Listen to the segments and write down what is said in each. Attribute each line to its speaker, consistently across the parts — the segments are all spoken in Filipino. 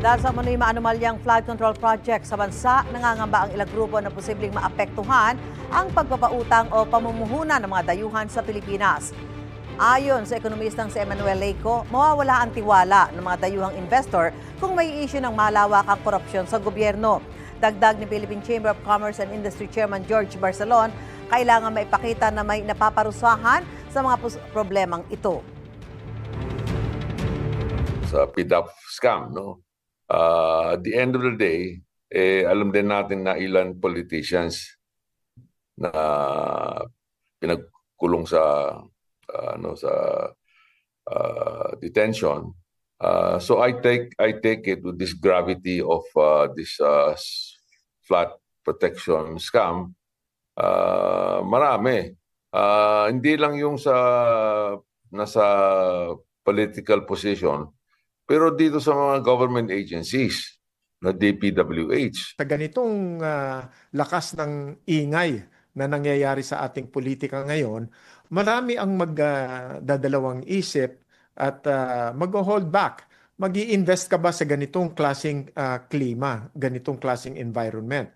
Speaker 1: Dahil sa umano'y maanumalyang flood control project sa bansa, nangangamba ang ilang grupo na posibleng maapektuhan ang pagpapautang o pamumuhunan ng mga dayuhan sa Pilipinas. Ayon sa ekonomistang si Emmanuel Leyco, mawawala ang tiwala ng mga dayuhang investor kung may issue ng malawakang korupsyon sa gobyerno. Dagdag ni Philippine Chamber of Commerce and Industry Chairman George Barcelon, kailangan maipakita na may napaparusahan sa mga problemang ito.
Speaker 2: Sa PDAP scam, no? At the end of the day, alam din natin na ilan politicians na pinagkulong sa detention. So I take it with this gravity of this flood protection scam. Marami. Hindi lang yung nasa political position, pero dito sa mga government agencies na DPWH.
Speaker 3: Sa ganitong lakas ng ingay na nangyayari sa ating politika ngayon, marami ang magdadalawang isip at mag-hold back. Mag-i-invest ka ba sa ganitong klaseng klima, ganitong klaseng environment?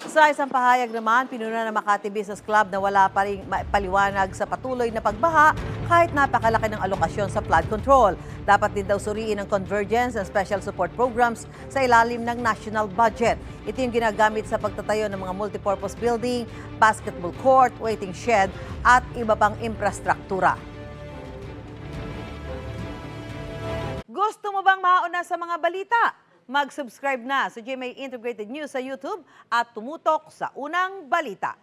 Speaker 1: Sa isang pahayag naman, pinuna ng Makati Business Club na wala pa ring paliwanag sa patuloy na pagbaha kahit napakalaki ng alokasyon sa flood control. Dapat din daw suriin ang convergence and special support programs sa ilalim ng national budget. Ito yung ginagamit sa pagtatayo ng mga multipurpose building, basketball court, waiting shed at iba pang infrastruktura. Gusto mo bang mauna sa mga balita? Mag-subscribe na sa GMA Integrated News sa YouTube at tumutok sa Unang Balita.